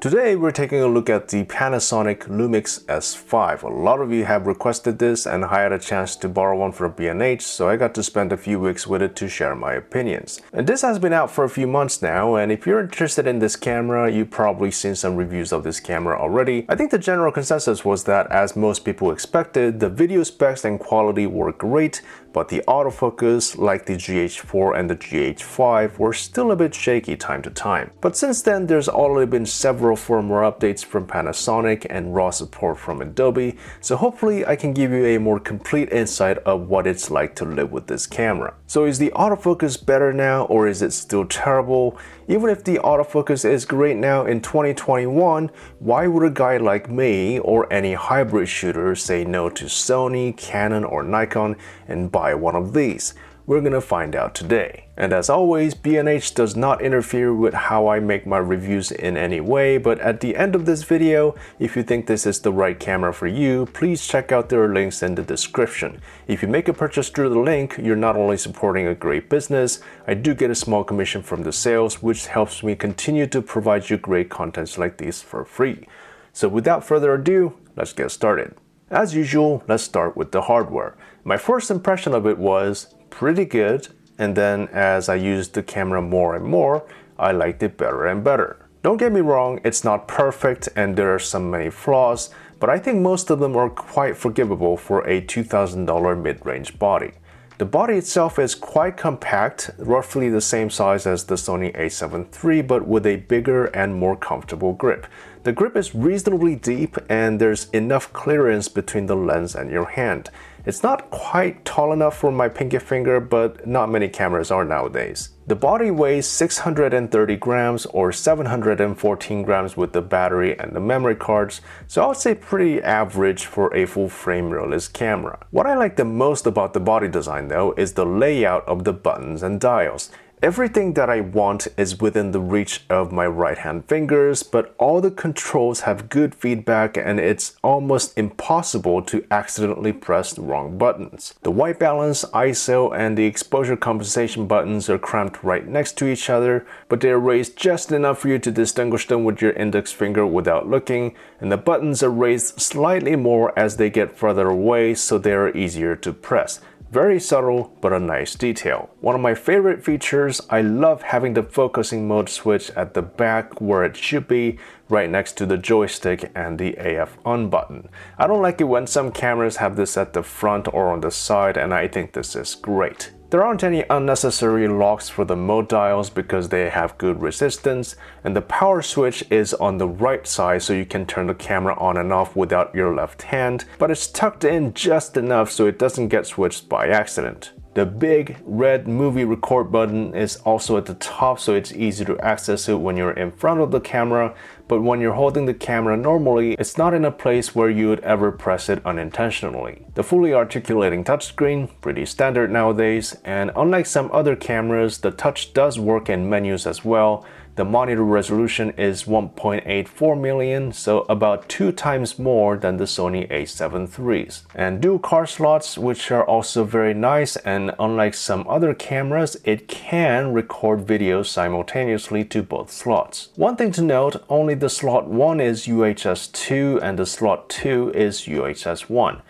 Today we're taking a look at the Panasonic Lumix S5. A lot of you have requested this and I had a chance to borrow one from B&H, so I got to spend a few weeks with it to share my opinions. And this has been out for a few months now, and if you're interested in this camera, you've probably seen some reviews of this camera already. I think the general consensus was that, as most people expected, the video specs and quality were great, but the autofocus, like the GH4 and the GH5, were still a bit shaky time to time. But since then, there's already been several firmware updates from Panasonic and raw support from Adobe, so hopefully I can give you a more complete insight of what it's like to live with this camera. So is the autofocus better now, or is it still terrible? Even if the autofocus is great now in 2021, why would a guy like me or any hybrid shooter say no to Sony, Canon, or Nikon and buy one of these? We're gonna find out today. And as always, B&H does not interfere with how I make my reviews in any way, but at the end of this video, if you think this is the right camera for you, please check out their links in the description. If you make a purchase through the link, you're not only supporting a great business, I do get a small commission from the sales, which helps me continue to provide you great contents like these for free. So without further ado, let's get started. As usual, let's start with the hardware. My first impression of it was pretty good, and then as I used the camera more and more, I liked it better and better. Don't get me wrong, it's not perfect and there are some many flaws, but I think most of them are quite forgivable for a $2,000 mid-range body. The body itself is quite compact, roughly the same size as the Sony A7 III, but with a bigger and more comfortable grip. The grip is reasonably deep and there's enough clearance between the lens and your hand. It's not quite tall enough for my pinky finger, but not many cameras are nowadays. The body weighs 630 grams or 714 grams with the battery and the memory cards, so I would say pretty average for a full-frame mirrorless camera. What I like the most about the body design though is the layout of the buttons and dials. Everything that I want is within the reach of my right hand fingers, but all the controls have good feedback and it's almost impossible to accidentally press the wrong buttons. The white balance, ISO, and the exposure compensation buttons are cramped right next to each other, but they are raised just enough for you to distinguish them with your index finger without looking, and the buttons are raised slightly more as they get further away, so they are easier to press. Very subtle, but a nice detail. One of my favorite features, I love having the focusing mode switch at the back where it should be, right next to the joystick and the AF on button. I don't like it when some cameras have this at the front or on the side, and I think this is great. There aren't any unnecessary locks for the mode dials because they have good resistance, and the power switch is on the right side so you can turn the camera on and off without your left hand, but it's tucked in just enough so it doesn't get switched by accident. The big red movie record button is also at the top, so it's easy to access it when you're in front of the camera, but when you're holding the camera normally, it's not in a place where you would ever press it unintentionally. The fully articulating touchscreen, pretty standard nowadays, and unlike some other cameras, the touch does work in menus as well. The monitor resolution is 1.84 million, so about 2 times more than the Sony A7 III's. And dual card slots, which are also very nice, and unlike some other cameras, it can record video simultaneously to both slots. One thing to note, only the slot 1 is UHS 2 and the slot 2 is UHS 1.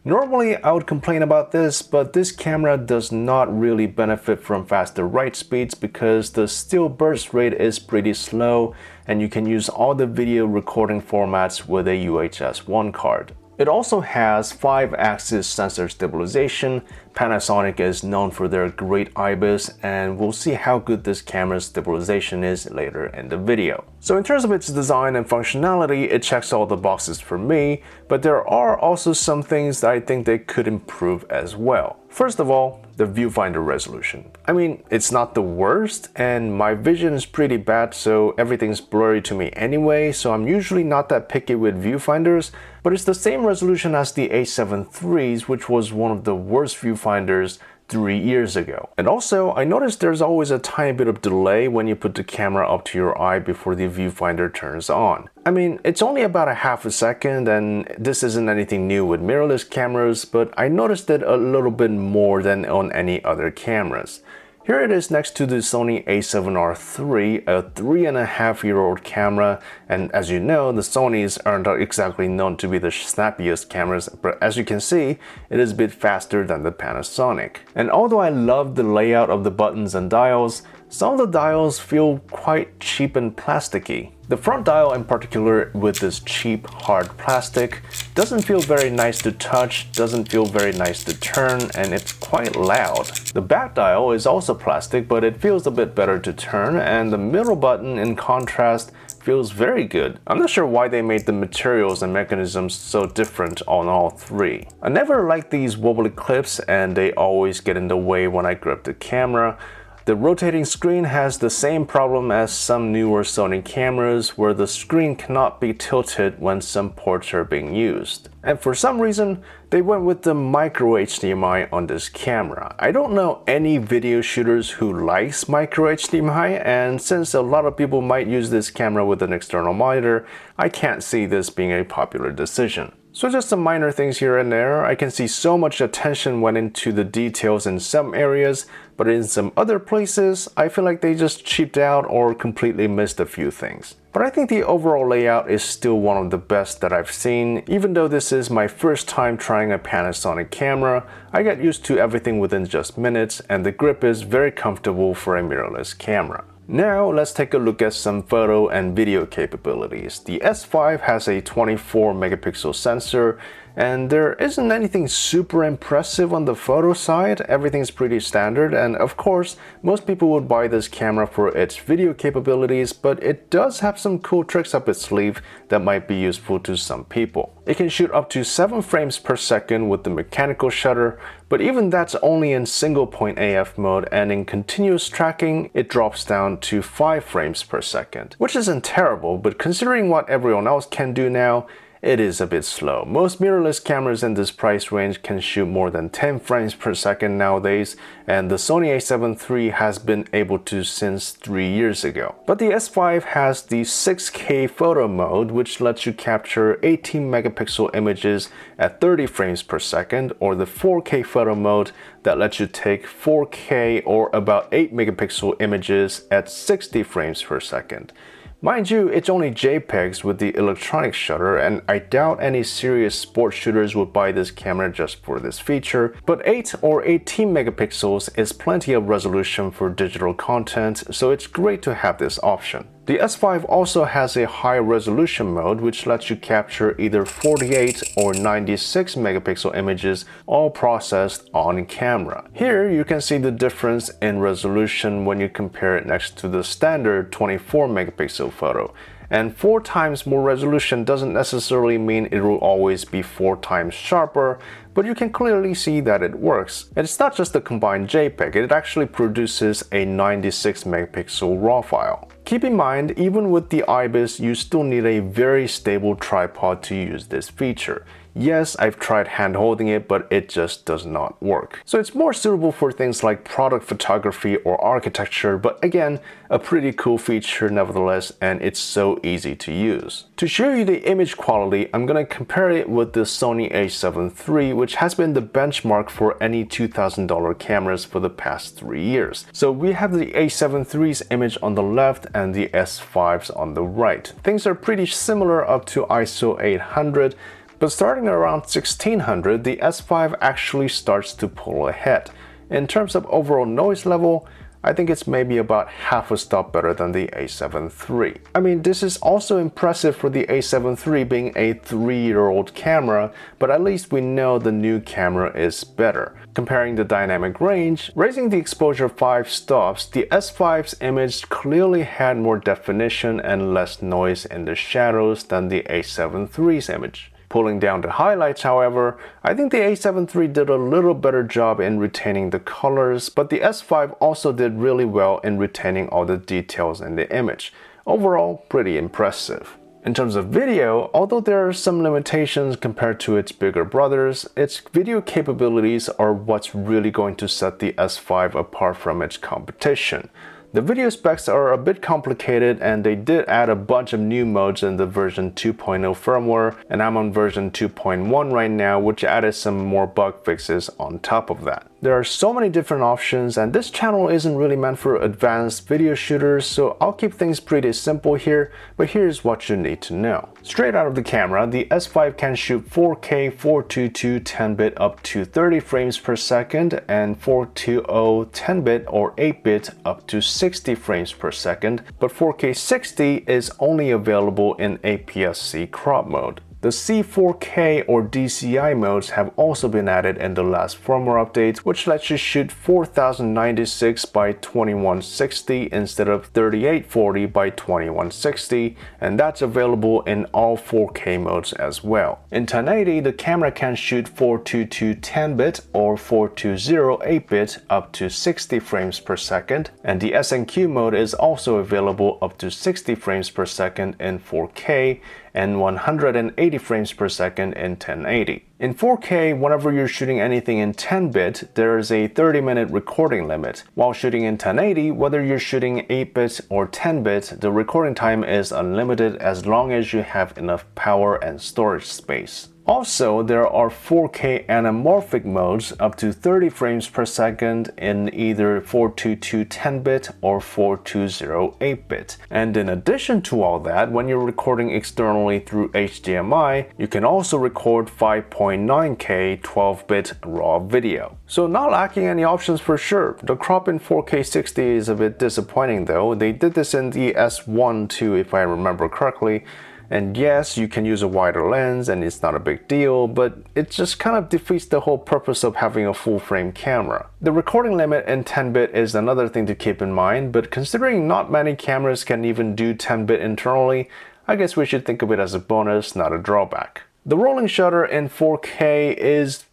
Normally I would complain about this, but this camera does not really benefit from faster write speeds because the still burst rate is pretty slow and you can use all the video recording formats with a UHS 1 card. It also has 5-axis sensor stabilization. Panasonic is known for their great IBIS, and we'll see how good this camera's stabilization is later in the video. So in terms of its design and functionality, it checks all the boxes for me, but there are also some things that I think they could improve as well. First of all, the viewfinder resolution. I mean, it's not the worst, and my vision is pretty bad, so everything's blurry to me anyway, so I'm usually not that picky with viewfinders, but it's the same resolution as the A7 III's, which was one of the worst viewfinders 3 years ago. And also, I noticed there's always a tiny bit of delay when you put the camera up to your eye before the viewfinder turns on. I mean, it's only about a half a second, and this isn't anything new with mirrorless cameras, but I noticed it a little bit more than on any other cameras. Here it is next to the Sony A7 III, a 3.5-year-old camera, and as you know, the Sonys aren't exactly known to be the snappiest cameras, but as you can see, it is a bit faster than the Panasonic. And although I love the layout of the buttons and dials, some of the dials feel quite cheap and plasticky. The front dial in particular, with this cheap hard plastic, doesn't feel very nice to touch, doesn't feel very nice to turn, and it's quite loud. The back dial is also plastic, but it feels a bit better to turn, and the middle button in contrast feels very good. I'm not sure why they made the materials and mechanisms so different on all three. I never liked these wobbly clips, and they always get in the way when I grip the camera. The rotating screen has the same problem as some newer Sony cameras, where the screen cannot be tilted when some ports are being used. And for some reason, they went with the micro HDMI on this camera. I don't know any video shooters who likes micro HDMI, and since a lot of people might use this camera with an external monitor, I can't see this being a popular decision. So just some minor things here and there. I can see so much attention went into the details in some areas, but in some other places, I feel like they just cheaped out or completely missed a few things. But I think the overall layout is still one of the best that I've seen. Even though this is my first time trying a Panasonic camera, I got used to everything within just minutes, and the grip is very comfortable for a mirrorless camera. Now let's take a look at some photo and video capabilities. The S5 has a 24 megapixel sensor, and there isn't anything super impressive on the photo side. Everything's pretty standard, and of course, most people would buy this camera for its video capabilities, but it does have some cool tricks up its sleeve that might be useful to some people. It can shoot up to 7 frames per second with the mechanical shutter, but even that's only in single point AF mode, and in continuous tracking, it drops down to 5 frames per second, which isn't terrible, but considering what everyone else can do now, it is a bit slow. Most mirrorless cameras in this price range can shoot more than 10 frames per second nowadays, and the Sony A7 III has been able to since 3 years ago. But the S5 has the 6K photo mode, which lets you capture 18 megapixel images at 30 frames per second, or the 4K photo mode that lets you take 4K or about 8 megapixel images at 60 frames per second. Mind you, it's only JPEGs with the electronic shutter, and I doubt any serious sports shooters would buy this camera just for this feature, but 8 or 18 megapixels is plenty of resolution for digital content, so it's great to have this option. The S5 also has a high resolution mode, which lets you capture either 48 or 96 megapixel images, all processed on camera. Here you can see the difference in resolution when you compare it next to the standard 24 megapixel photo. And 4 times more resolution doesn't necessarily mean it will always be 4 times sharper, but you can clearly see that it works. And it's not just a combined JPEG, it actually produces a 96 megapixel RAW file. Keep in mind, even with the IBIS, you still need a very stable tripod to use this feature. Yes, I've tried hand holding it, but it just does not work. So it's more suitable for things like product photography or architecture, but again, a pretty cool feature nevertheless, and it's so easy to use. To show you the image quality, I'm gonna compare it with the Sony A7 III, which has been the benchmark for any $2,000 cameras for the past 3 years. So we have the A7 III's image on the left and the S5's on the right. Things are pretty similar up to ISO 800, but starting around 1600, the S5 actually starts to pull ahead. In terms of overall noise level, I think it's maybe about half a stop better than the A7 III. I mean, this is also impressive for the A7 III being a 3-year-old camera, but at least we know the new camera is better. Comparing the dynamic range, raising the exposure 5 stops, the S5's image clearly had more definition and less noise in the shadows than the A7 III's image. Pulling down the highlights, however, I think the A7 III did a little better job in retaining the colors, but the S5 also did really well in retaining all the details in the image. Overall, pretty impressive. In terms of video, although there are some limitations compared to its bigger brothers, its video capabilities are what's really going to set the S5 apart from its competition. The video specs are a bit complicated, and they did add a bunch of new modes in the version 2.0 firmware, and I'm on version 2.1 right now, which added some more bug fixes on top of that. There are so many different options, and this channel isn't really meant for advanced video shooters, so I'll keep things pretty simple here, but here's what you need to know. Straight out of the camera, the S5 can shoot 4K 422 10-bit up to 30 frames per second and 420 10-bit or 8-bit up to 60 frames per second, but 4K 60 is only available in APS-C crop mode. The C4K or DCI modes have also been added in the last firmware update, which lets you shoot 4096 by 2160 instead of 3840 by 2160, and that's available in all 4K modes as well. In 1080, the camera can shoot 422 10-bit or 420 8-bit up to 60 frames per second, and the S&Q mode is also available up to 60 frames per second in 4K and 180 frames per second in 1080. In 4K, whenever you're shooting anything in 10-bit, there is a 30-minute recording limit. While shooting in 1080, whether you're shooting 8-bit or 10-bit, the recording time is unlimited as long as you have enough power and storage space. Also, there are 4K anamorphic modes up to 30 frames per second in either 422 10-bit or 420 8-bit. And in addition to all that, when you're recording externally through HDMI, you can also record 5.9K 12-bit RAW video. So not lacking any options for sure. The crop in 4K 60 is a bit disappointing though. They did this in the S1 II if I remember correctly. And yes, you can use a wider lens and it's not a big deal, but it just kind of defeats the whole purpose of having a full-frame camera. The recording limit in 10-bit is another thing to keep in mind, but considering not many cameras can even do 10-bit internally, I guess we should think of it as a bonus, not a drawback. The rolling shutter in 4K is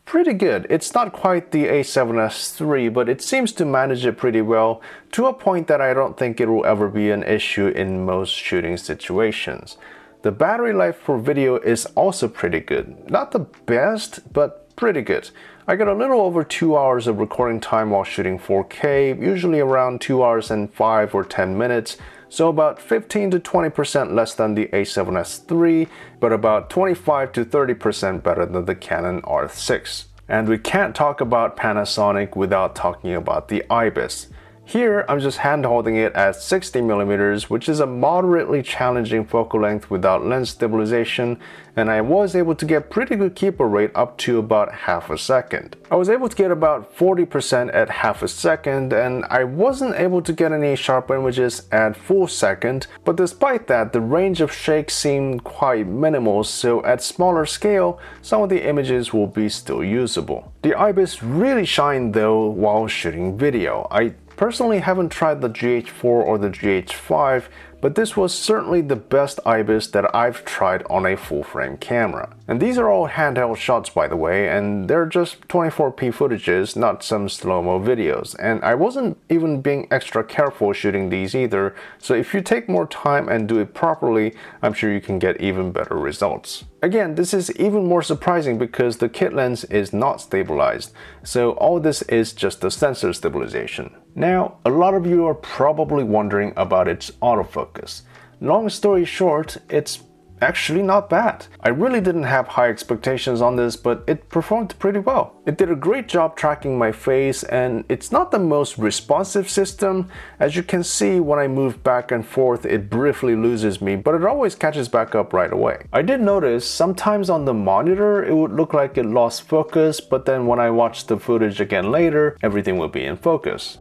pretty good. It's not quite the A7 III, but it seems to manage it pretty well to a point that I don't think it will ever be an issue in most shooting situations. The battery life for video is also pretty good. Not the best, but pretty good. I get a little over 2 hours of recording time while shooting 4K, usually around 2 hours and 5 or 10 minutes, so about 15 to 20% less than the A7 III, but about 25 to 30% better than the Canon R6. And we can't talk about Panasonic without talking about the IBIS. Here, I'm just hand-holding it at 60mm, which is a moderately challenging focal length without lens stabilization, and I was able to get pretty good keeper rate up to about half a second. I was able to get about 40% at half a second, and I wasn't able to get any sharp images at full second, but despite that, the range of shake seemed quite minimal, so at smaller scale, some of the images will be still usable. The IBIS really shined though while shooting video. I personally haven't tried the GH4 or the GH5, but this was certainly the best IBIS that I've tried on a full-frame camera. And these are all handheld shots by the way, and they're just 24p footages, not some slow-mo videos. And I wasn't even being extra careful shooting these either, so if you take more time and do it properly, I'm sure you can get even better results. Again, this is even more surprising because the kit lens is not stabilized, so all this is just the sensor stabilization. Now, a lot of you are probably wondering about its autofocus. Long story short, it's actually not bad. I really didn't have high expectations on this, but it performed pretty well. It did a great job tracking my face, and it's not the most responsive system. As you can see, when I move back and forth, it briefly loses me, but it always catches back up right away. I did notice sometimes on the monitor, it would look like it lost focus, but then when I watched the footage again later, everything would be in focus.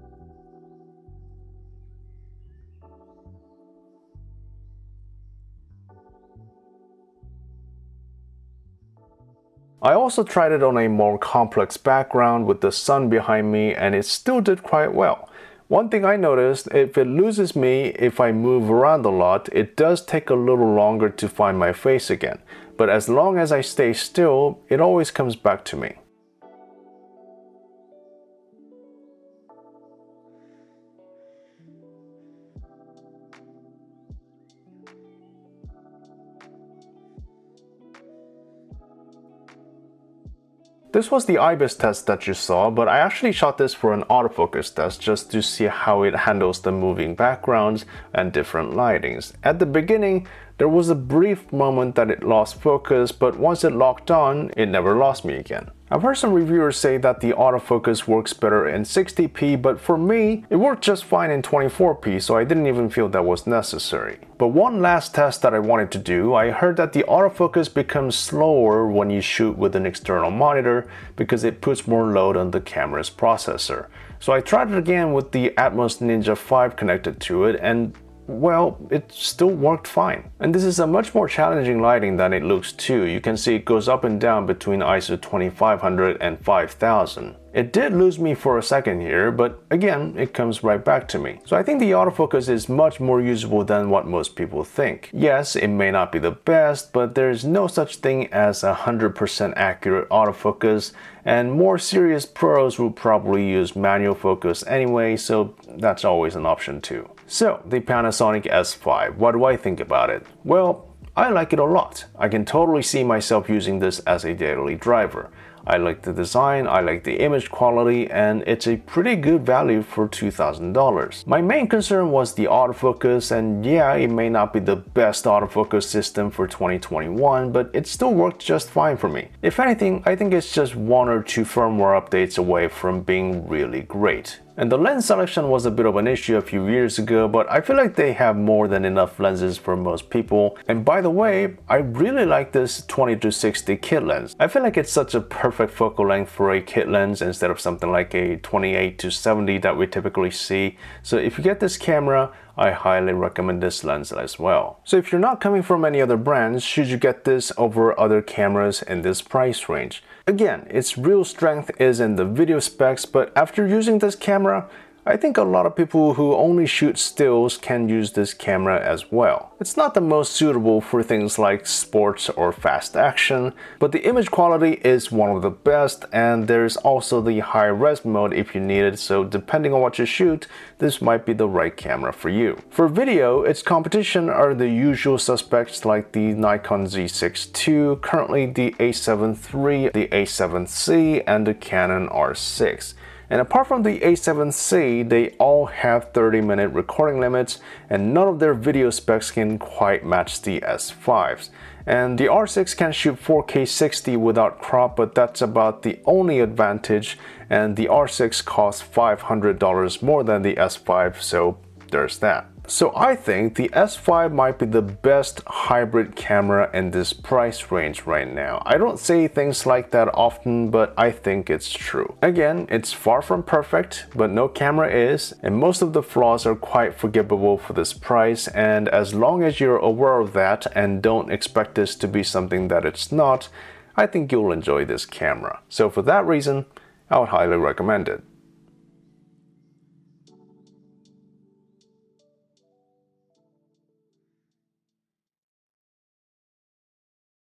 I also tried it on a more complex background with the sun behind me, and it still did quite well. One thing I noticed, if it loses me, if I move around a lot, it does take a little longer to find my face again. But as long as I stay still, it always comes back to me. This was the IBIS test that you saw, but I actually shot this for an autofocus test just to see how it handles the moving backgrounds and different lightings. At the beginning, There was a brief moment that it lost focus, but once it locked on, it never lost me again. I've heard some reviewers say that the autofocus works better in 60p, but for me, it worked just fine in 24p, so I didn't even feel that was necessary. But one last test that I wanted to do, I heard that the autofocus becomes slower when you shoot with an external monitor because it puts more load on the camera's processor. So I tried it again with the Atmos Ninja 5 connected to it, and well, it still worked fine. And this is a much more challenging lighting than it looks too. You can see it goes up and down between ISO 2500 and 5000. It did lose me for a second here, but again, it comes right back to me. So I think the autofocus is much more usable than what most people think. Yes, it may not be the best, but there's no such thing as 100% accurate autofocus, and more serious pros will probably use manual focus anyway, so that's always an option too. So, the Panasonic S5, what do I think about it? Well, I like it a lot. I can totally see myself using this as a daily driver. I like the design, I like the image quality, and it's a pretty good value for $2,000. My main concern was the autofocus, and yeah, it may not be the best autofocus system for 2021, but it still worked just fine for me. If anything, I think it's just 1 or 2 firmware updates away from being really great. And the lens selection was a bit of an issue a few years ago, but I feel like they have more than enough lenses for most people. And by the way, I really like this 20-60 kit lens. I feel like it's such a perfect focal length for a kit lens instead of something like a 28-70 that we typically see. So if you get this camera, I highly recommend this lens as well. So if you're not coming from any other brands, should you get this over other cameras in this price range? Again, its real strength is in the video specs, but after using this camera, I think a lot of people who only shoot stills can use this camera as well. It's not the most suitable for things like sports or fast action, but the image quality is one of the best, and there's also the high res mode if you need it, so depending on what you shoot, this might be the right camera for you. For video, its competition are the usual suspects like the Nikon Z6 II, currently the A7 III, the A7C, and the Canon R6. And apart from the A7C, they all have 30-minute recording limits, and none of their video specs can quite match the S5's. And the R6 can shoot 4K 60 without crop, but that's about the only advantage, and the R6 costs $500 more than the S5, so there's that. So I think the S5 might be the best hybrid camera in this price range right now. I don't say things like that often, but I think it's true. Again, it's far from perfect, but no camera is, and most of the flaws are quite forgivable for this price, and as long as you're aware of that and don't expect this to be something that it's not, I think you'll enjoy this camera. So for that reason, I would highly recommend it.